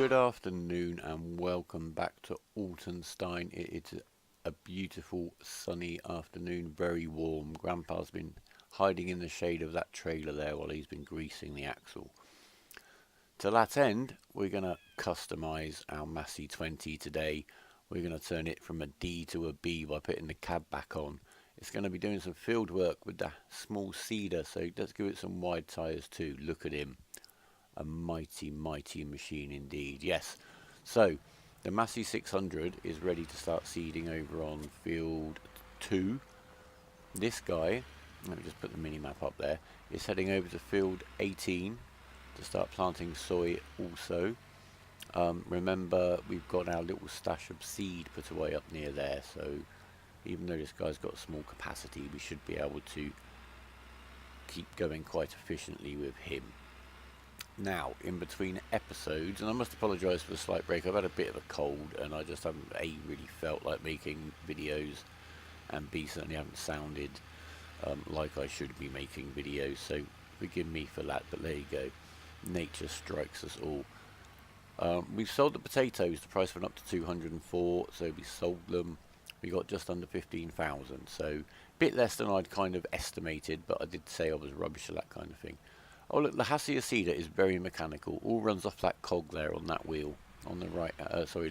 Good afternoon and welcome back to Altenstein. It's a beautiful sunny afternoon, very warm. Grandpa's been hiding in the shade of that trailer there while he's been greasing the axle. To that end, we're going to customize our Massey 20 today. We're going to turn it from a D to a B by putting the cab back on. It's going to be doing some field work with the small cedar, so let's give it some wide tyres too. Look at him. A mighty machine indeed. Yes, so the Massey 600 is ready to start seeding over on field 2. This guy, let me just put the mini map up there, is heading over to field 18 to start planting soy also. Remember, we've got our little stash of seed put away up near there, so even though this guy's got a small capacity, we should be able to keep going quite efficiently with him. Now, in between episodes, and I must apologise for the slight break, I've had a bit of a cold and I just haven't A, really felt like making videos, and B, certainly haven't sounded like I should be making videos, so forgive me for that, but there you go. Nature strikes us all. We've sold the potatoes, the price went up to 204, so we sold them. We got just under 15,000, so a bit less than I'd kind of estimated, but I did say I was rubbish at that kind of thing. Oh look, the Hassia cedar is very mechanical. All runs off that cog there on that wheel on the right,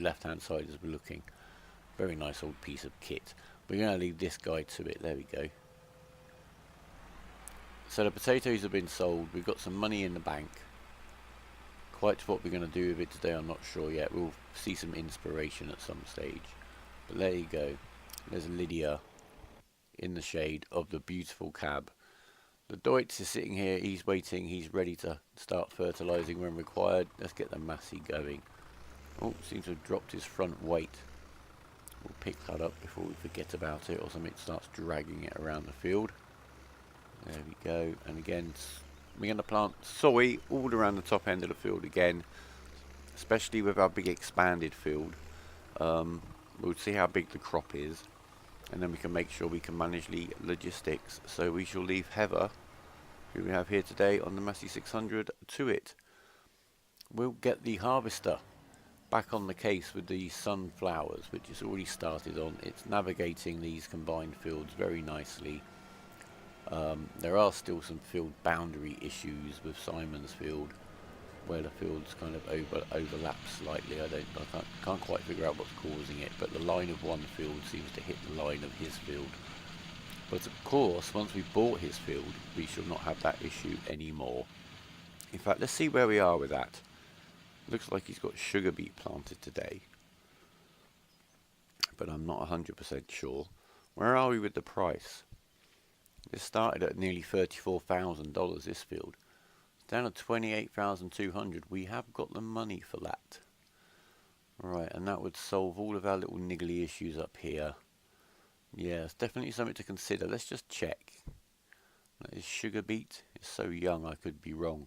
left hand side as we're looking. Very nice old piece of kit. We're going to leave this guy to it. There we go. So the potatoes have been sold. We've got some money in the bank. Quite what we're going to do with it today, I'm not sure yet. We'll see some inspiration at some stage. But there you go. There's Lydia in the shade of the beautiful cab. The Deutz is sitting here, he's waiting, he's ready to start fertilising when required. Let's get the Massey going. Oh, seems to have dropped his front weight. We'll pick that up before we forget about it or something starts dragging it around the field. There we go, and again, we're going to plant soy all around the top end of the field again, especially with our big expanded field. We'll see how big the crop is, and then we can make sure we can manage the logistics. So we shall leave Heather, who we have here today on the Massey 600, to it. We'll get the harvester back on the case with the sunflowers, which is already started on. It's navigating these combined fields very nicely. There are still some field boundary issues with Simon's field, where the fields kind of overlap slightly. I can't quite figure out what's causing it, but the line of one field seems to hit the line of his field. But of course, once we've bought his field, we shall not have that issue anymore. In fact, let's see where we are with that. Looks like he's got sugar beet planted today, but I'm not 100% sure. Where are we with the price? This started at nearly $34,000, this field. Down at 28,200. We have got the money for that. Right, and that would solve all of our little niggly issues up here. Yeah, it's definitely something to consider. Let's just check. That is sugar beet. It's so young I could be wrong.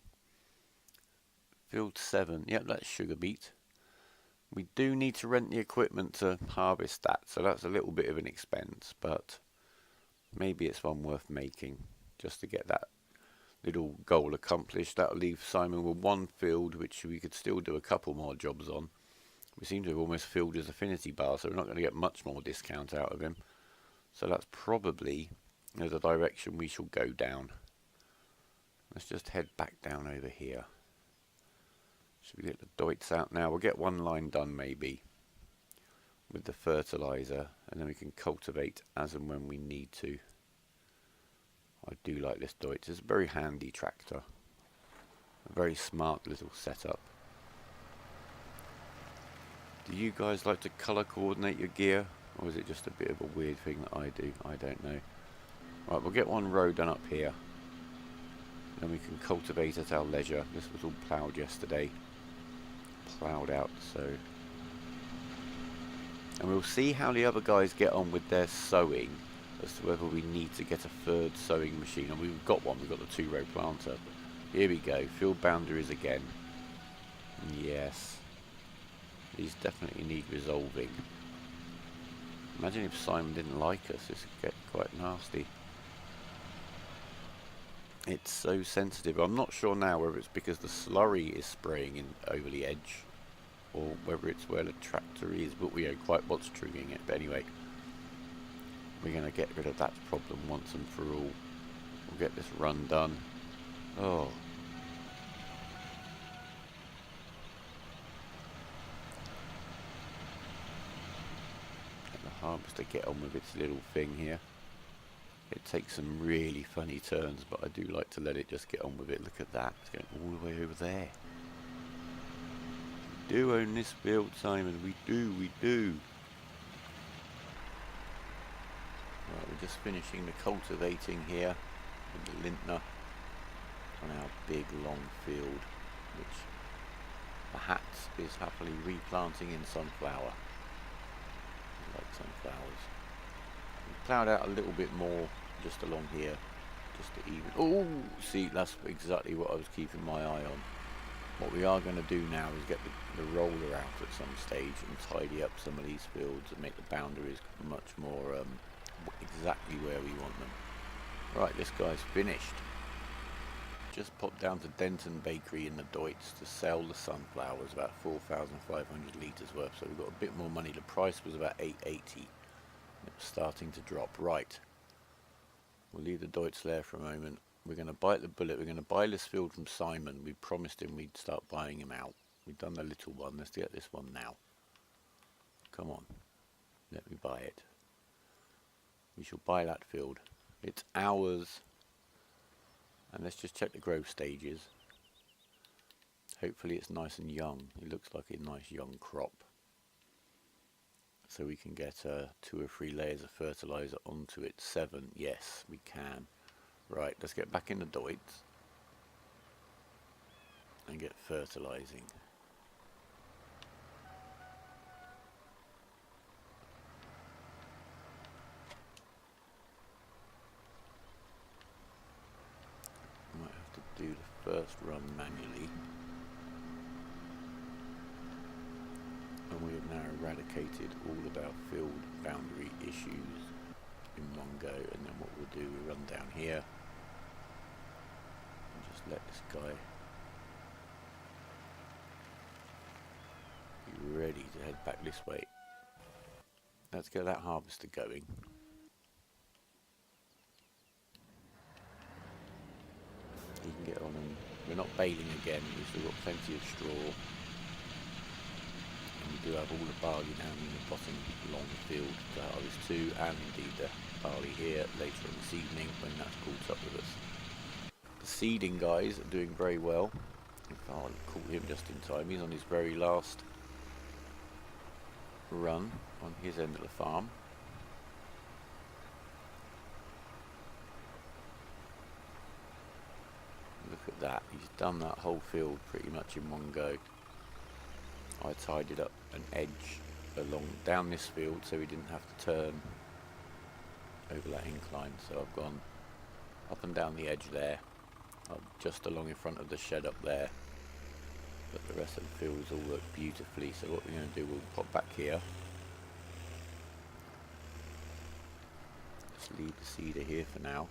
Field 7. Yep, that's sugar beet. We do need to rent the equipment to harvest that, so that's a little bit of an expense, but maybe it's one worth making just to get that little goal accomplished. That'll leave Simon with one field which we could still do a couple more jobs on. We seem to have almost filled his affinity bar, so we're not going to get much more discount out of him. So that's probably the direction we shall go down. Let's just head back down over here. Should we get the Deutz out now? We'll get one line done maybe with the fertiliser, and then we can cultivate as and when we need to. I do like this Deutz. It's a very handy tractor. A very smart little setup. Do you guys like to colour coordinate your gear? Or is it just a bit of a weird thing that I do? I don't know. Right, we'll get one row done up here. Then we can cultivate at our leisure. This was all ploughed yesterday. Ploughed out, so... And we'll see how the other guys get on with their sowing, as to whether we need to get a third sowing machine. And we've got one, we've got the 2-row planter. Here we go, field boundaries again. Yes. These definitely need resolving. Imagine if Simon didn't like us, this would get quite nasty. It's so sensitive. I'm not sure now whether it's because the slurry is spraying in over the edge, or whether it's where the tractor is, but we don't quite what's triggering it. But anyway, we're going to get rid of that problem once and for all. We'll get this run done. Oh. Let the harvester get on with its little thing here. It takes some really funny turns, but I do like to let it just get on with it. Look at that, it's going all the way over there. We do own this field, Simon, we do. Right, we're just finishing the cultivating here with the lintner on our big long field, which perhaps is happily replanting in sunflower. I like sunflowers. We ploughed out a little bit more just along here, just to even. Oh, see, that's exactly what I was keeping my eye on. What we are going to do now is get the roller out at some stage and tidy up some of these fields and make the boundaries much more exactly where we want them. Right, this guy's finished. Just popped down to Denton Bakery in the Deutz to sell the sunflowers, about 4,500 litres worth, so we've got a bit more money. The price was about 880. It was starting to drop. Right, we'll leave the Deutz there for a moment. We're going to bite the bullet. We're going to buy this field from Simon. We promised him we'd start buying him out. We've done the little one. Let's get this one now. Come on, let me buy it. We shall buy that field. It's ours. And let's just check the growth stages. Hopefully it's nice and young. It looks like a nice young crop. So we can get 2 or 3 layers of fertilizer onto it. 7, yes, we can. Right, let's get back in the Deutz and get fertilizing. Might have to do the first run manually. And we have now eradicated all of our field boundary issues in one go, and then what we'll do, we run down here and just let this guy be ready to head back this way. Let's get that harvester going. He can get on, and we're not baling again, we've still got plenty of straw. We do have all the barley down in the bottom long field to harvest too, and indeed the barley here later on this evening when that's caught up with us. The seeding guys are doing very well. I'll call him just in time. He's on his very last run on his end of the farm. Look at that, he's done that whole field pretty much in one go. I tidied up an edge along down this field so we didn't have to turn over that incline, so I've gone up and down the edge there, just along in front of the shed up there, but the rest of the fields all look beautifully. So what we're going to do, we'll pop back here, just leave the seeder here for now,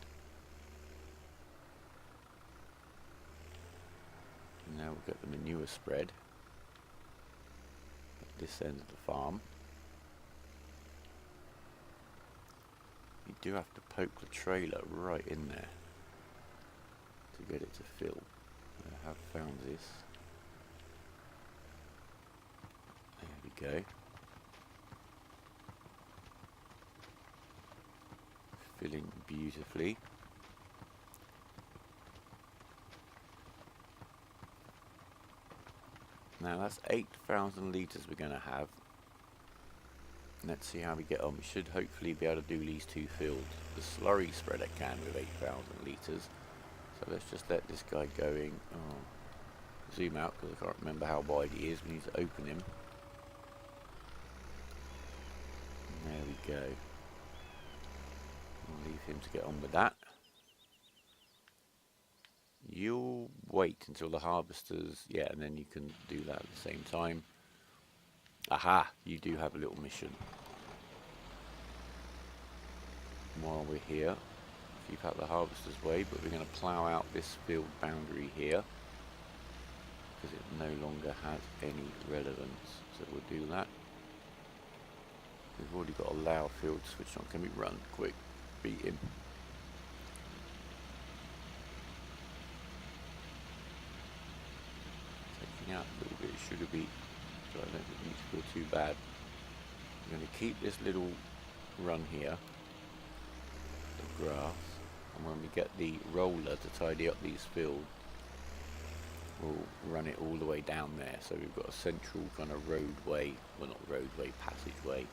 and now we'll get the manure spread this end of the farm. You do have to poke the trailer right in there to get it to fill. I have found this. There we go. Filling beautifully. Now that's 8,000 litres we're going to have. Let's see how we get on. We should hopefully be able to do these 2 fields. The slurry spreader can with 8,000 litres. So let's just let this guy going. Oh, zoom out because I can't remember how wide he is. We need to open him. And there we go. I'll leave him to get on with that. You'll wait until the harvesters, yeah, and then you can do that at the same time. Aha, you do have a little mission. While we're here, keep out the harvester's way, but we're going to plough out this field boundary here. because it no longer has any relevance. So we'll do that. We've already got a loud field switch on. Can we run quick? Beat him. Taking out a little bit of sugar beet, so I don't think it needs to feel too bad. I'm going to keep this little run here of grass, and when we get the roller to tidy up these fields, we'll run it all the way down there. So we've got a central kind of roadway, well not roadway, passageway.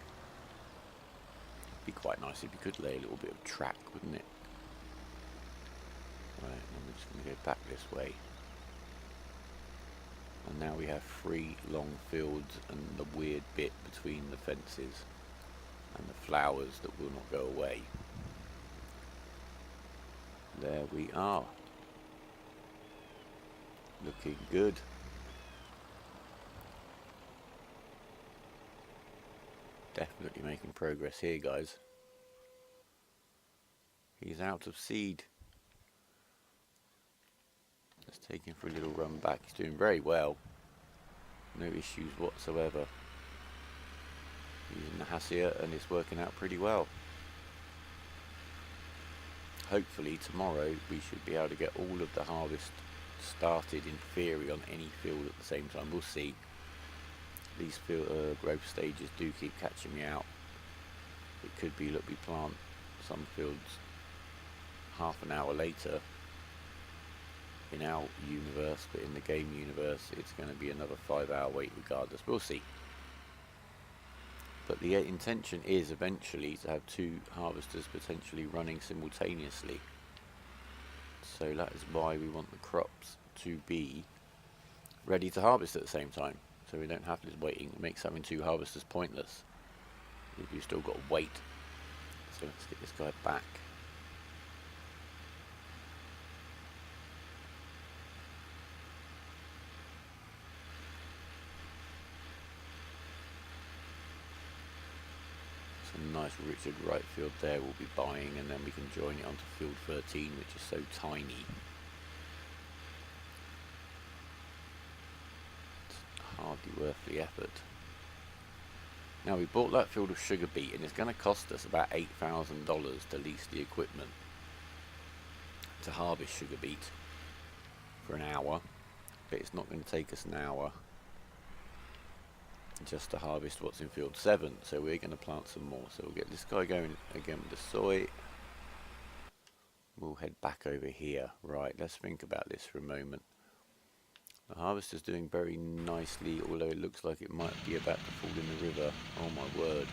Be quite nice if you could lay a little bit of track, wouldn't it? Right, and we're just going to go back this way. And now we have 3 long fields and the weird bit between the fences and the flowers that will not go away. There we are. Looking good. Definitely making progress here, guys. He's out of seed. Let's take him for a little run back. He's doing very well. No issues whatsoever. Using the Hassier, and it's working out pretty well. Hopefully tomorrow we should be able to get all of the harvest started in theory on any field at the same time. We'll see. These growth stages do keep catching me out. It could be, look, we plant some fields half an hour later in our universe, but in the game universe it's going to be another 5-hour wait regardless. We'll see. But the intention is eventually to have 2 harvesters potentially running simultaneously. So that is why we want the crops to be ready to harvest at the same time. So we don't have this waiting. It makes having 2 harvesters pointless if you've still got to wait. So let's get this guy back. Some nice Richard right field there we'll be buying, and then we can join it onto field 13, which is so tiny. Hardly worth the effort. Now we bought that field of sugar beet, and it's going to cost us about $8,000 to lease the equipment to harvest sugar beet for an hour, but it's not going to take us an hour just to harvest what's in field 7, so we're going to plant some more. So we'll get this guy going again with the soy. We'll head back over here. Right, let's think about this for a moment. The harvester's doing very nicely, although it looks like it might be about to fall in the river. Oh my word.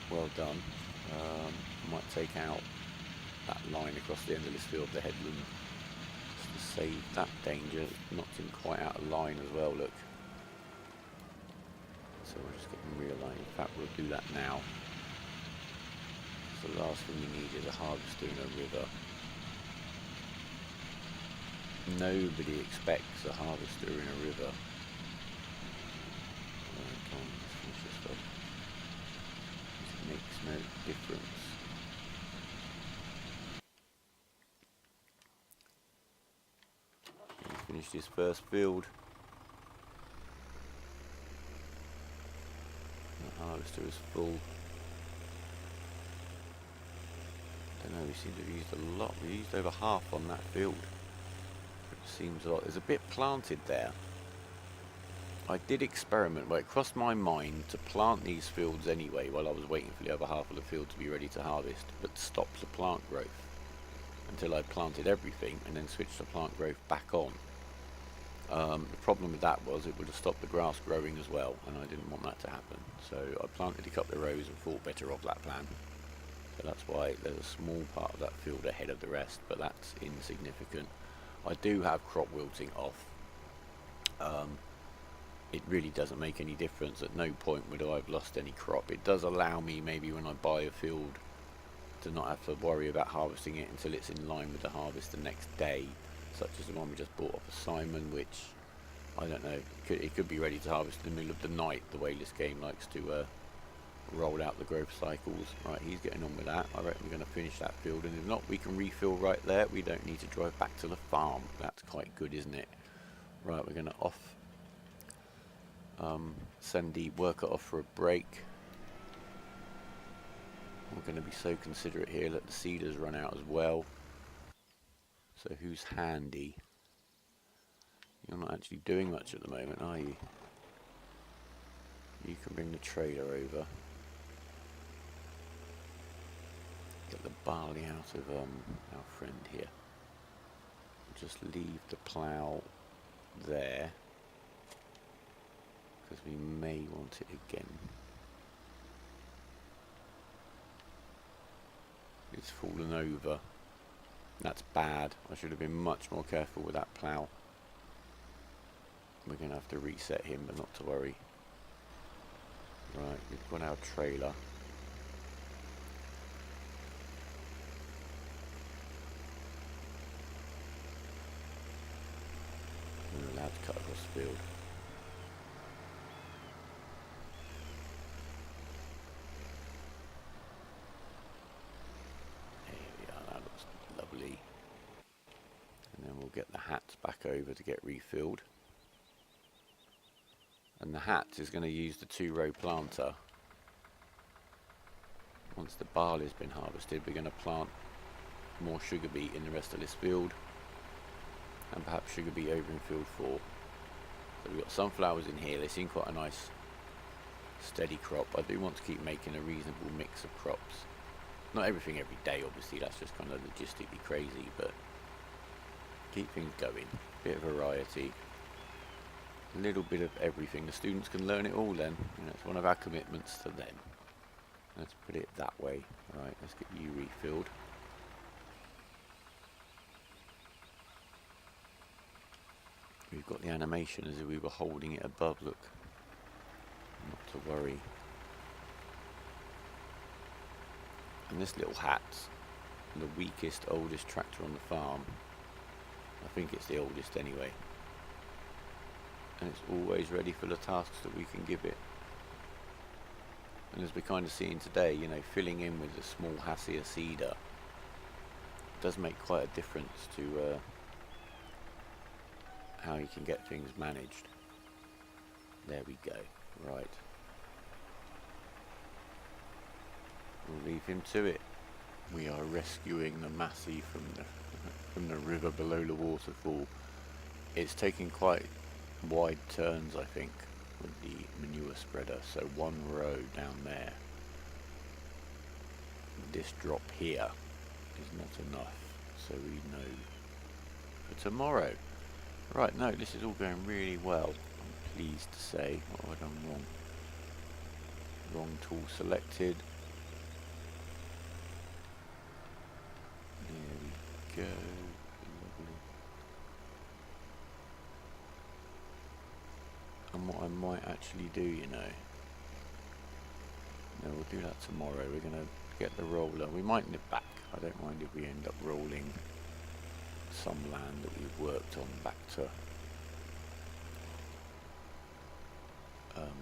Well done. Might take out that line across the end of this field, the headland, just to save that danger. Knocked him quite out of line as well, look. So we'll just get him realigned. In fact, we'll do that now. So the last thing we need is a harvester in a river. Nobody expects a harvester in a river. Come on, let's finish this up. It makes no difference. He finished his first field. The harvester is full. I don't know, we seem to have used a lot. We used over half on that field. Seems a lot. There's a bit planted there. I did experiment where it crossed my mind to plant these fields anyway while I was waiting for the other half of the field to be ready to harvest, but stop the plant growth until I planted everything and then switched the plant growth back on. The problem with that was it would have stopped the grass growing as well, and I didn't want that to happen. So I planted a couple of rows and thought better of that plan. So that's why there's a small part of that field ahead of the rest, but that's insignificant. I do have crop wilting off. It really doesn't make any difference. At no point would I have lost any crop. It does allow me maybe when I buy a field to not have to worry about harvesting it until it's in line with the harvest the next day, such as the one we just bought off of Simon, which I don't know, it could be ready to harvest in the middle of the night, the way this game likes to roll out the growth cycles. Right, he's getting on with that. I reckon we're going to finish that field, and if not, we can refill right there. We don't need to drive back to the farm. That's quite good, isn't it? Right, we're going to send the worker off for a break. We're going to be so considerate here, let the seeders run out as well. So who's handy? You're not actually doing much at the moment, are you? You can bring the trailer over. Get the barley out of our friend here. Just leave the plough there, because we may want it again. It's fallen over. That's bad. I should have been much more careful with that plough. We're going to have to reset him, but not to worry. Right, we've got our trailer. We're allowed to cut across the field. There we are, that looks lovely. And then we'll get the hats back over to get refilled. And the hat is going to use the 2-row planter. Once the barley has been harvested, we're going to plant more sugar beet in the rest of this field, and perhaps sugar beet over in field 4. So we've got sunflowers in here. They seem quite a nice steady crop. I do want to keep making a reasonable mix of crops. Not everything every day, obviously, that's just kind of logistically crazy, but keep things going. Bit of variety. A little bit of everything. The students can learn it all then. You know, it's one of our commitments to them. Let's put it that way. Right, let's get you refilled. We've got the animation as if we were holding it above, look. Not to worry. And this little hat's the weakest, oldest tractor on the farm. I think it's the oldest anyway. And it's always ready for the tasks that we can give it. And as we're kind of seeing today, you know, filling in with a small Hassier seeder does make quite a difference to how you can get things managed. There we go. Right. We'll leave him to it. We are rescuing the Massey from the river below the waterfall. It's taking quite wide turns, I think, with the manure spreader, so 1 row down there. This drop here is not enough, so we know for tomorrow. Right, no, this is all going really well, I'm pleased to say. What have I done wrong? Wrong tool selected. There we go. Lovely. And what I might actually do, you know, no, we'll do that tomorrow. We're going to get the roller. We might nip back. I don't mind if we end up rolling some land that we've worked on back to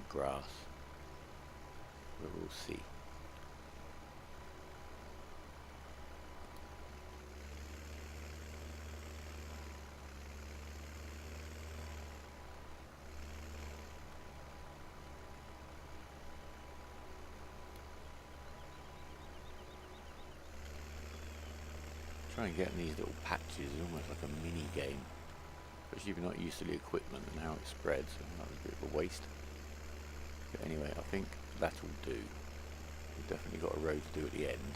grass. But we'll see. Try and get in these little patches is almost like a mini game, especially if you're not used to the equipment and how it spreads. So that was a bit of a waste. But anyway, I think that'll do. We've definitely got a row to do at the end.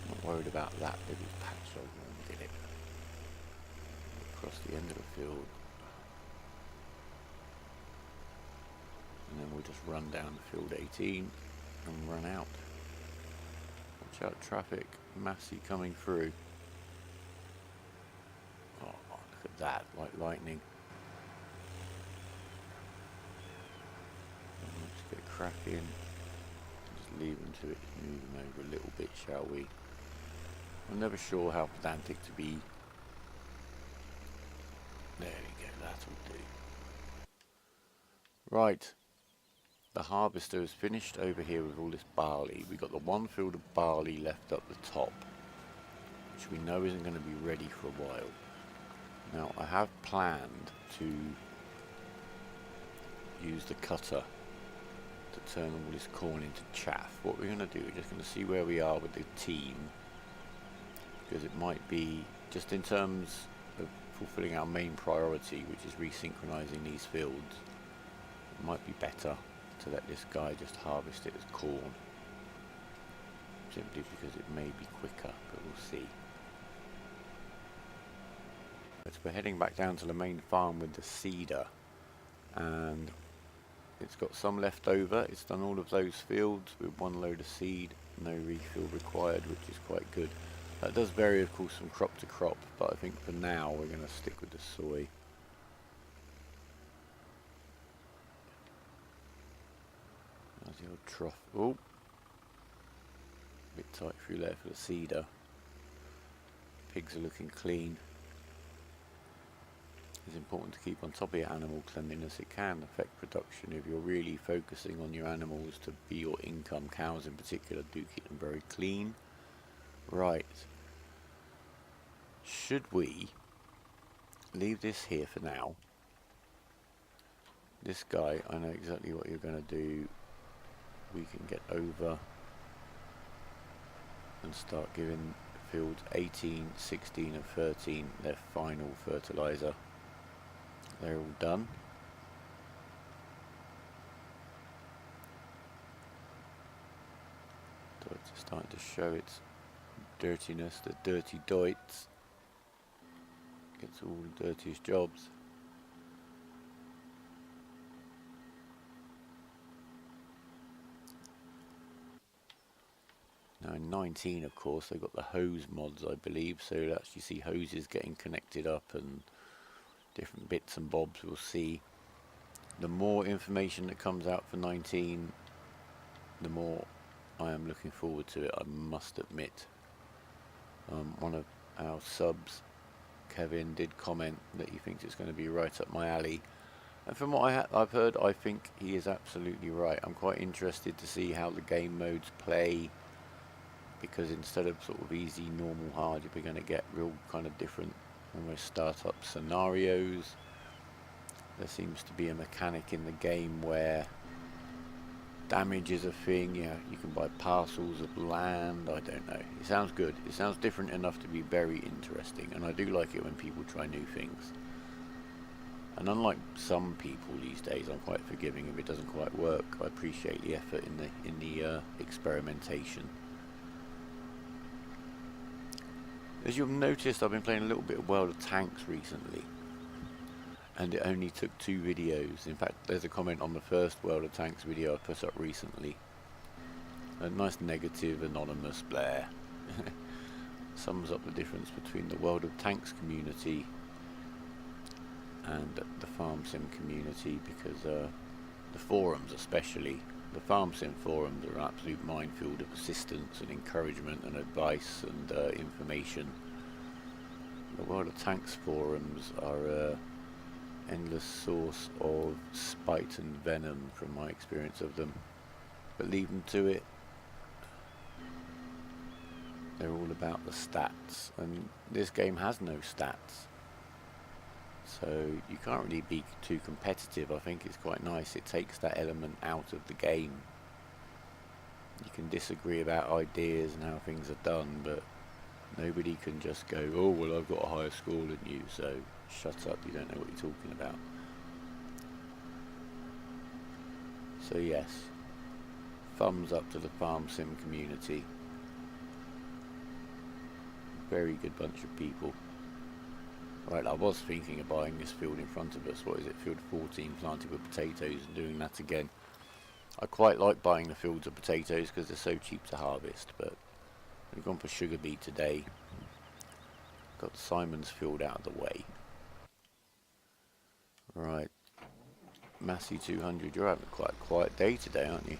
Not worried about that little patch, so I'll get it across the end of the field. And then we'll just run down to field 18 and run out. Watch out, traffic, Massey coming through. Oh, look at that, like lightning. Let's get cracking. Just leave them to it, move them over a little bit, shall we? I'm never sure how pedantic to be. There we go, that'll do. Right. The harvester is finished over here with all this barley. We've got the 1 field of barley left up the top. which we know isn't going to be ready for a while. Now I have planned to use the cutter to turn all this corn into chaff. What we're going to do, we're just going to see where we are with the team, because it might be, just in terms of fulfilling our main priority, which is resynchronizing these fields, it might be better to let this guy just harvest it as corn, simply because it may be quicker, but we'll see. So we're heading back down to the main farm with the seeder, and it's got some left over. It's done all of those fields with one load of seed, no refill required, which is quite good. That does vary of course from crop to crop, but I think for now we're going to stick with the soy. There's the old trough. Oh, bit tight through there for the seeder. Pigs are looking clean. It's important to keep on top of your animal cleanliness. It can affect production if you're really focusing on your animals to be your income. Cows in particular, do keep them very clean. Right. Should we leave this here for now? This guy, I know exactly what you're going to do. We can get over and start giving fields 18, 16 and 13 their final fertilizer. They're all done. Doits are starting to show its dirtiness, the dirty doits. Gets all the dirtiest jobs. Now in 19 of course they've got the hose mods I believe, so you'll actually see hoses getting connected up and different bits and bobs. We'll see. The more information that comes out for 19, the more I am looking forward to it, I must admit. One of our subs, Kevin, did comment that he thinks it's going to be right up my alley, and from what I've heard, I think he is absolutely right. I'm quite interested to see how the game modes play, because instead of sort of easy, normal, hard, we're going to get real kind of different, almost startup scenarios. There seems to be a mechanic in the game where damage is a thing. You can buy parcels of land. I don't know. It sounds good. It sounds different enough to be very interesting, and I do like it when people try new things. And unlike some people these days, I'm quite forgiving if it doesn't quite work. I appreciate the effort in the experimentation. As you've noticed, I've been playing a little bit of World of Tanks recently, and it only took 2 videos. In fact, there's a comment on the first World of Tanks video I put up recently. A nice negative, anonymous Blair. Sums up the difference between the World of Tanks community and the farm sim community, because the forums especially, the farm sim forums are an absolute minefield of assistance and encouragement and advice and information. The World of Tanks forums are an endless source of spite and venom from my experience of them. But leave them to it. They're all about the stats, and this game has no stats. So you can't really be too competitive. I think it's quite nice. It takes that element out of the game. You can disagree about ideas and how things are done, but nobody can just go, oh well, I've got a higher score than you, so shut up, you don't know what you're talking about. So yes, thumbs up to the farm sim community. Very good bunch of people. Right, I was thinking of buying this field in front of us. What is it? Field 14, planted with potatoes, and doing that again. I quite like buying the fields of potatoes because they're so cheap to harvest, but we've gone for sugar beet today. Got Simon's field out of the way. Right, Massey 200, you're having quite a quiet day today, aren't you?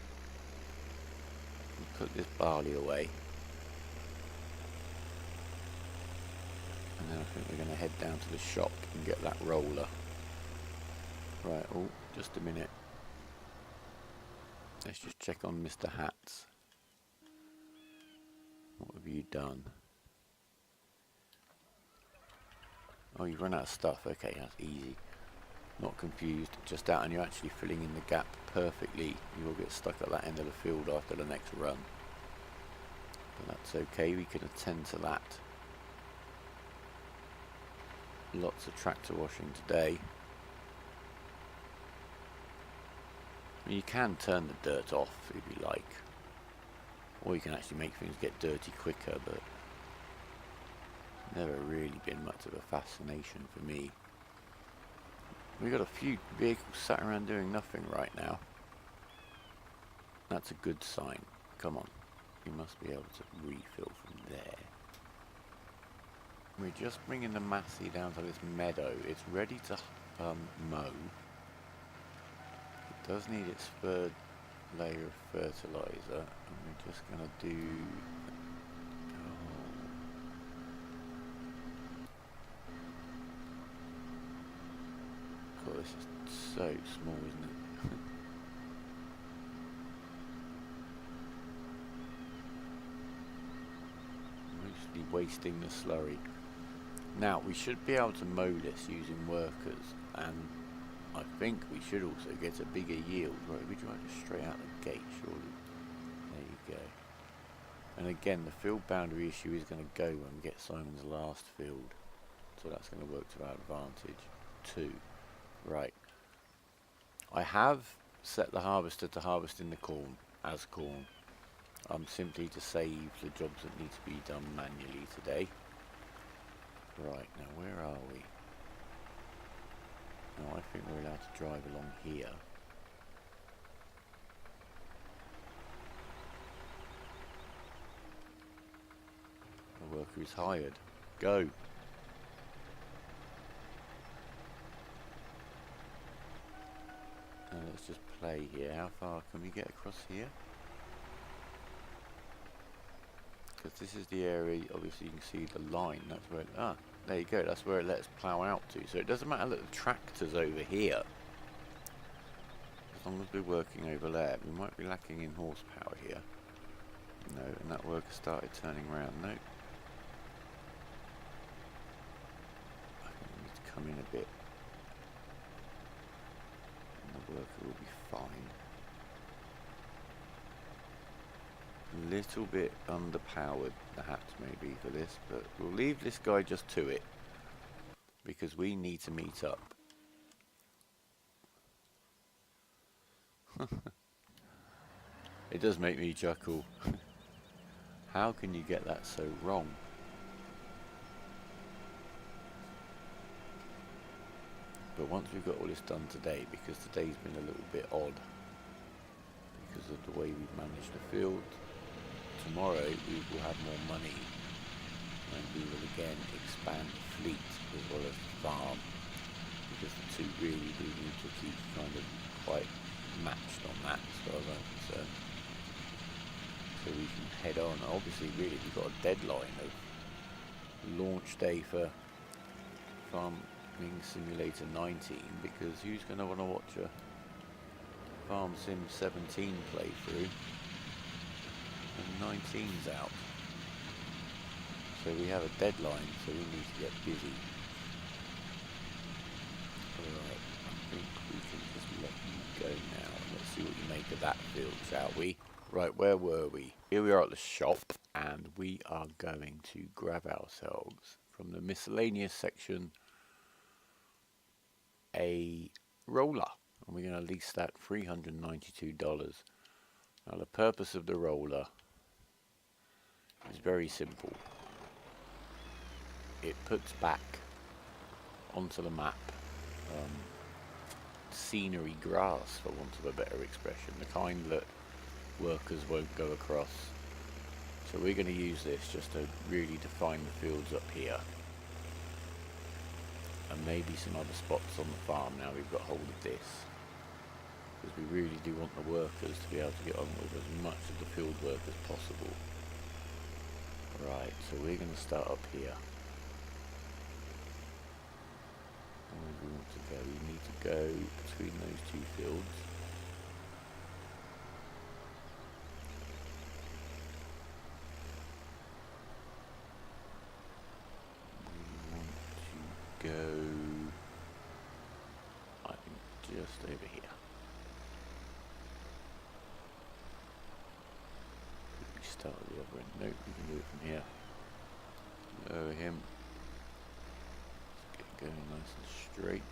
Put this barley away. And then I think we're going to head down to the shop and get that roller. Right, oh, just a minute. Let's just check on Mr. Hats. What have you done? Oh, you've run out of stuff. Okay, that's easy. Not confused, just out, and you're actually filling in the gap perfectly. You will get stuck at that end of the field after the next run. But that's okay, we can attend to that. Lots of tractor washing today. I mean, you can turn the dirt off if you like. Or you can actually make things get dirty quicker, but never really been much of a fascination for me. We've got a few vehicles sat around doing nothing right now. That's a good sign. Come on. You must be able to refill from there. We're just bringing the Massey down to this meadow. It's ready to mow. It does need its third layer of fertilizer. And we're just going to do... God, this is so small, isn't it? Mostly wasting the slurry. Now, we should be able to mow this using workers, and I think we should also get a bigger yield. Right, we drive it straight out the gate, surely. There you go. And again, the field boundary issue is going to go when we get Simon's last field. So that's going to work to our advantage too. Right. I have set the harvester to harvest in the corn, as corn. Simply to save the jobs that need to be done manually today. Right, now where are we? Now I think we're allowed to drive along here. The worker is hired. Go! Now let's just play here. How far can we get across here? Because this is the area, obviously you can see the line, that's where, there you go, that's where it lets us plough out to. So it doesn't matter that the tractor's over here, as long as we're working over there. We might be lacking in horsepower here. No, and that worker started turning around, no. I think we need to come in a bit, and the worker will be fine. Little bit underpowered perhaps maybe for this, but we'll leave this guy just to it because we need to meet up. It does make me chuckle. How can you get that so wrong? But once we've got all this done today, because today's been a little bit odd because of the way we've managed the field, tomorrow we will have more money and we will again expand the fleet as well as the farm, because the two really do need to keep kind of quite matched on that as far as I'm concerned. So we can head on. Obviously really we've got a deadline of launch day for Farming Simulator 19, because who's going to want to watch a Farm Sim 17 playthrough and 19's out? So we have a deadline, so we need to get busy. Alright, I think we can just let you go now. Let's see what you make of that field, shall we? Right, where were we? Here we are at the shop, and we are going to grab ourselves from the miscellaneous section a roller, and we're going to lease that $392. Now the purpose of the roller is very simple. It puts back onto the map scenery grass, for want of a better expression, the kind that workers won't go across. So we're going to use this just to really define the fields up here, and maybe some other spots on the farm now we've got hold of this, because we really do want the workers to be able to get on with as much of the field work as possible. Right, so we're going to start up here. And where we want to go, we need to go between those two fields. We want to go, I think, just over here. Could we start at the other end? Nope, we can do it from here. Lower him. Let's get going nice and straight.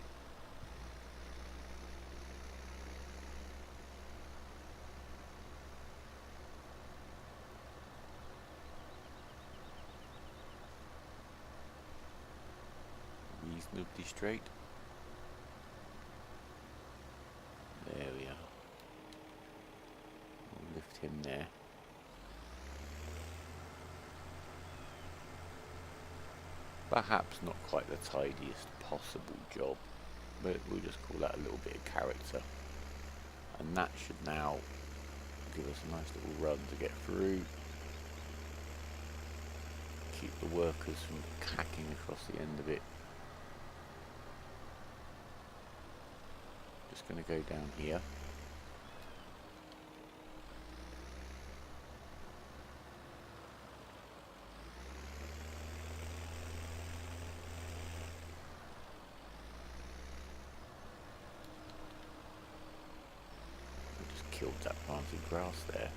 Reasonably straight. There we are. We'll lift him there. Perhaps not quite the tidiest possible job, but we'll just call that a little bit of character. And that should now give us a nice little run to get through. Keep the workers from cacking across the end of it. Just going to go down here. We just killed that planted grass there.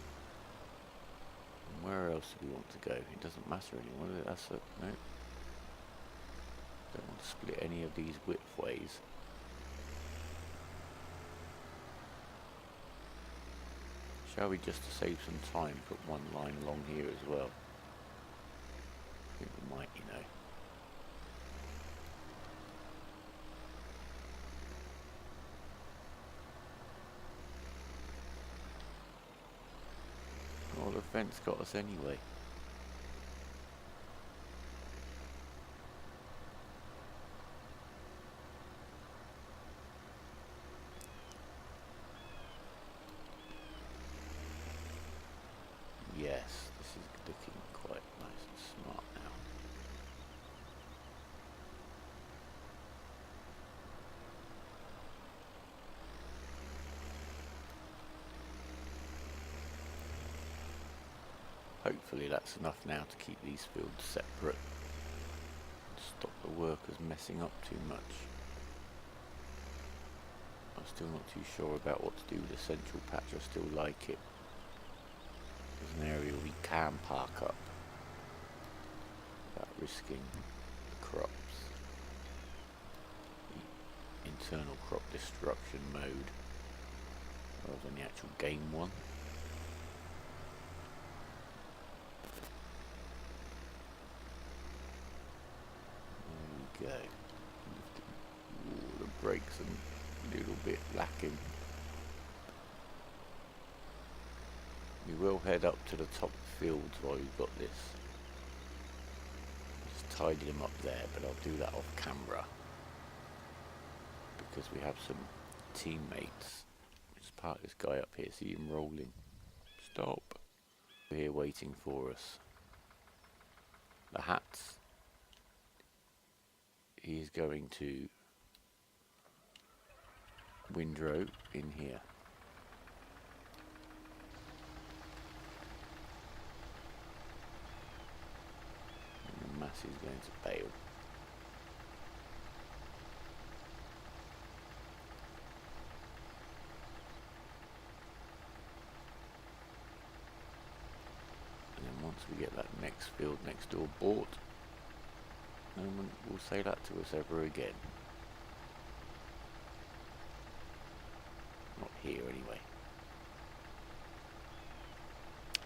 And where else do we want to go? It doesn't matter anymore. That's a no. Don't want to split any of these widthways. Shall we, just to save some time, put one line along here as well? I think we might, you know. Well, the fence got us anyway. Yes, this is looking quite nice and smart now. Hopefully that's enough now to keep these fields separate and stop the workers messing up too much. I'm still not too sure about what to do with the central patch. I still like it. There's an area we can park up without risking the crops. The internal crop destruction mode rather than the actual game one. There we go. Ooh, the brakes are a little bit lacking. We will head up to the top fields while we've got this. Just tidy them up there, but I'll do that off camera. Because we have some teammates. Just park this guy up here, see him rolling. Stop. They're here waiting for us. The hats. He's going to windrow in here. Massey's going to bale. And then once we get that next field next door bought, no one will say that to us ever again. Not here anyway.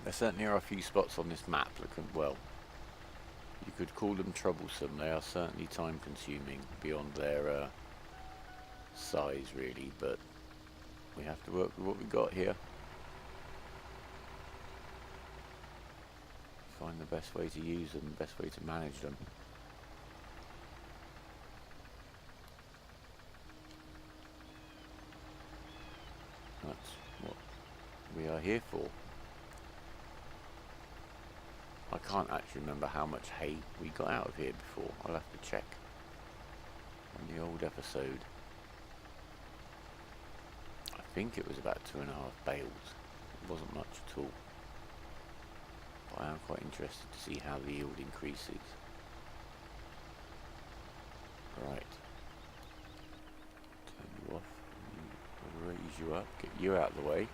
There certainly are a few spots on this map that can, well, you could call them troublesome. They are certainly time consuming beyond their size really, but we have to work with what we got here. Find the best way to use them, the best way to manage them. That's what we are here for. I can't actually remember how much hay we got out of here before. I'll have to check on the old episode. I think it was about 2.5 bales. It wasn't much at all. But I am quite interested to see how the yield increases. Right. up, get you out of the way.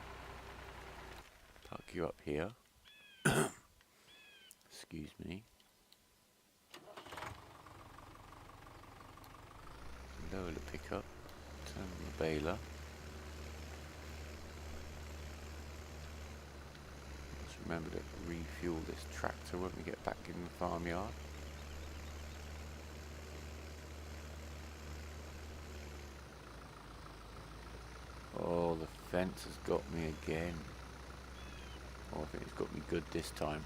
Park you up here. Excuse me. Lower the pickup, turn on the baler. Just remember to refuel this tractor when we get back in the farmyard. Oh, the fence has got me again. Oh, I think it's got me good this time.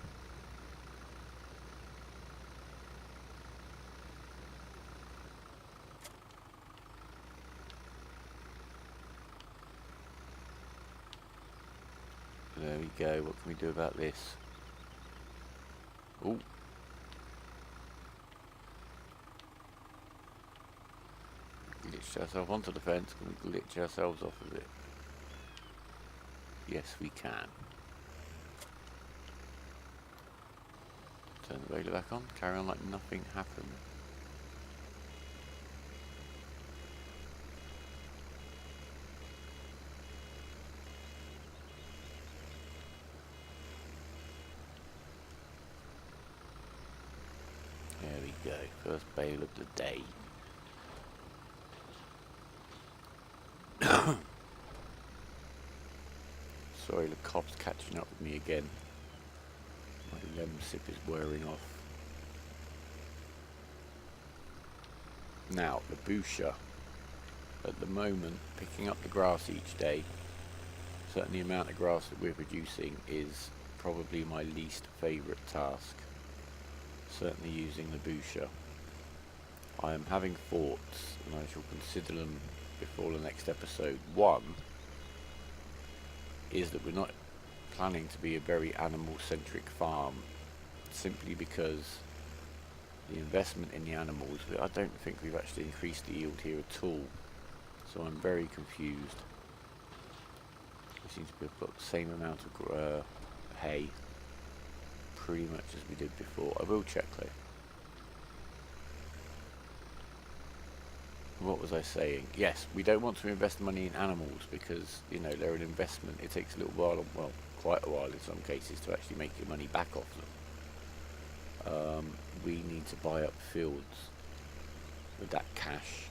There we go. What can we do about this? Oh. Glitched ourselves onto the fence. Can we glitch ourselves off of it? Yes, we can. Turn the baler back on. Carry on like nothing happened. There we go. First bale of the day. Sorry, the cop's catching up with me again. My lemon sip is wearing off. Now, the busher. At the moment, picking up the grass each day, certainly the amount of grass that we're producing is probably my least favourite task. Certainly using the busher. I am having thoughts, and I shall consider them before the next episode. One is that we're not planning to be a very animal-centric farm, simply because the investment in the animals, I don't think we've actually increased the yield here at all, so I'm very confused. We seem to have got the same amount of hay pretty much as we did before. I will check though. What was I saying? Yes, we don't want to invest money in animals because, you know, they're an investment. It takes a little while, well, quite a while in some cases, to actually make your money back off them. We need to buy up fields with that cash.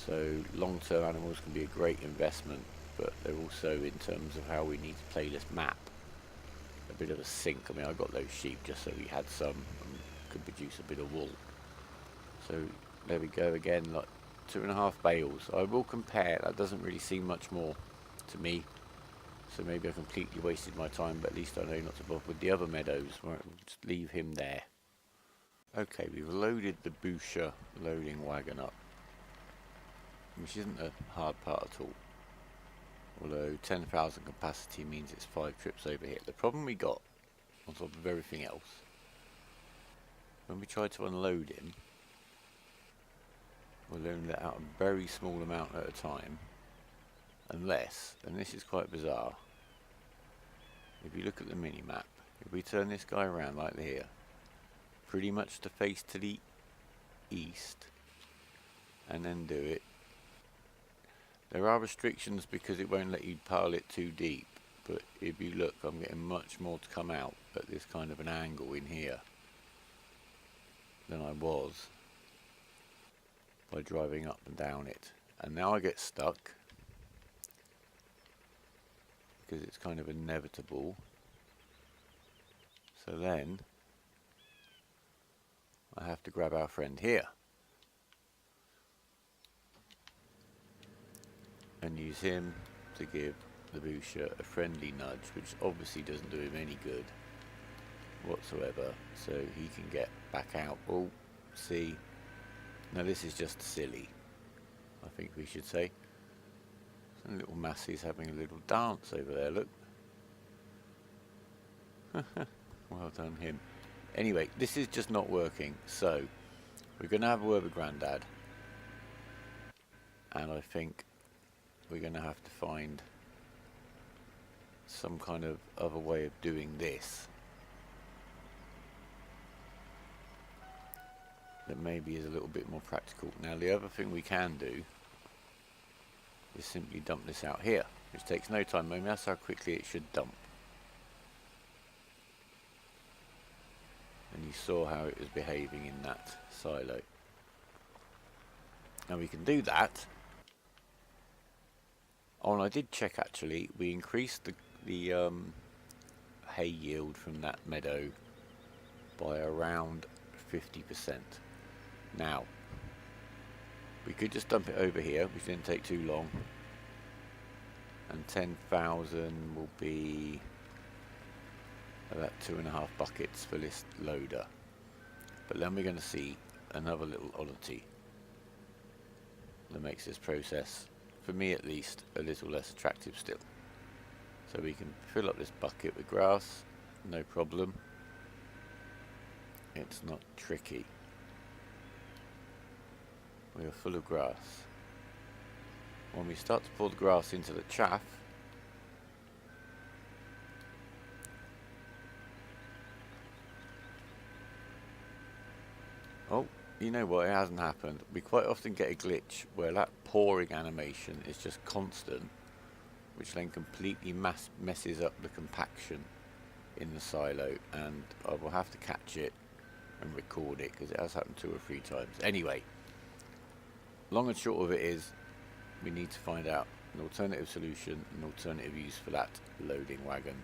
So long-term animals can be a great investment, but they're also, in terms of how we need to play this map, a bit of a sink. I mean, I got those sheep just so we had some and could produce a bit of wool. So there we go again, like 2.5 bales. I will compare. That doesn't really seem much more to me, so maybe I completely wasted my time, but at least I know not to bother with the other meadows. Right, we'll just leave him there. Okay, we've loaded the busher loading wagon up, which isn't a hard part at all, although 10,000 capacity means it's 5 trips over here. The problem we got, on top of everything else, when we tried to unload him, we'll only let out a very small amount at a time, unless, and this is quite bizarre, if you look at the mini-map, if we turn this guy around like here, pretty much to face to the east, and then do it, there are restrictions because it won't let you pile it too deep, but if you look, I'm getting much more to come out at this kind of an angle in here than I was by driving up and down it. And now I get stuck because it's kind of inevitable. So then I have to grab our friend here and use him to give the busher a friendly nudge, which obviously doesn't do him any good whatsoever, so he can get back out. Oh, see, now this is just silly, I think we should say. And little Massey's having a little dance over there, look. Well done him. Anyway, this is just not working, so we're going to have a word with Grandad, and I think we're going to have to find some kind of other way of doing this that maybe is a little bit more practical. Now the other thing we can do is simply dump this out here, which takes no time. I mean, that's how quickly it should dump. And you saw how it was behaving in that silo. Now we can do that. Oh, and I did check actually. We increased the hay yield from that meadow by around 50%. Now, we could just dump it over here, which didn't take too long. And 10,000 will be about 2.5 buckets for this loader. But then we're going to see another little oddity that makes this process, for me at least, a little less attractive still. So we can fill up this bucket with grass, no problem. It's not tricky. We are full of grass. When we start to pour the grass into the chaff, oh, you know what, it hasn't happened. We quite often get a glitch where that pouring animation is just constant, which then completely messes up the compaction in the silo, and I will have to catch it and record it because it has happened 2 or 3 times. Anyway, long and short of it is, we need to find out an alternative solution, an alternative use for that loading wagon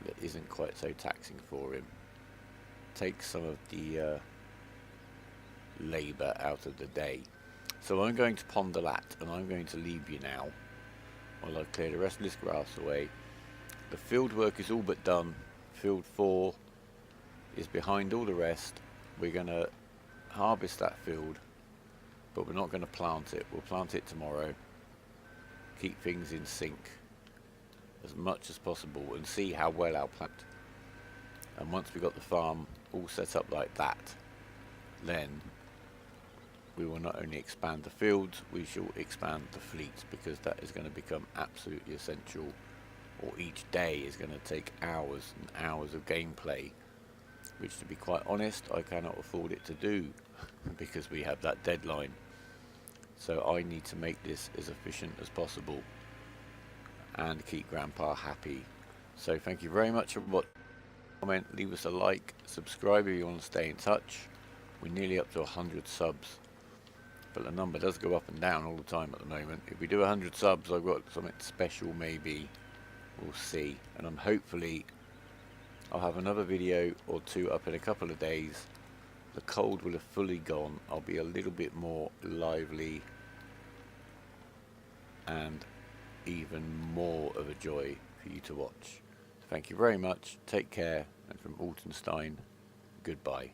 that isn't quite so taxing for him. Take some of the labour out of the day. So I'm going to ponder that, and I'm going to leave you now while I clear the rest of this grass away. The field work is all but done. Field 4 is behind all the rest. We're going to harvest that field, but we're not going to plant it. We'll plant it tomorrow. Keep things in sync as much as possible and see how well our plant. And once we've got the farm all set up like that, then we will not only expand the fields, we shall expand the fleet, because that is going to become absolutely essential, or each day is going to take hours and hours of gameplay, which, to be quite honest, I cannot afford it to do because we have that deadline. So I need to make this as efficient as possible and keep Grandpa happy. So thank you very much for watching. Comment, leave us a like, subscribe if you want to stay in touch. We're nearly up to 100 subs, but the number does go up and down all the time at the moment. If we do 100 subs, I've got something special maybe. We'll see. And I'm hopefully I'll have another video or 2 up in a couple of days. The cold will have fully gone. I'll be a little bit more lively and even more of a joy for you to watch. Thank you very much. Take care, and from Altenstein, goodbye.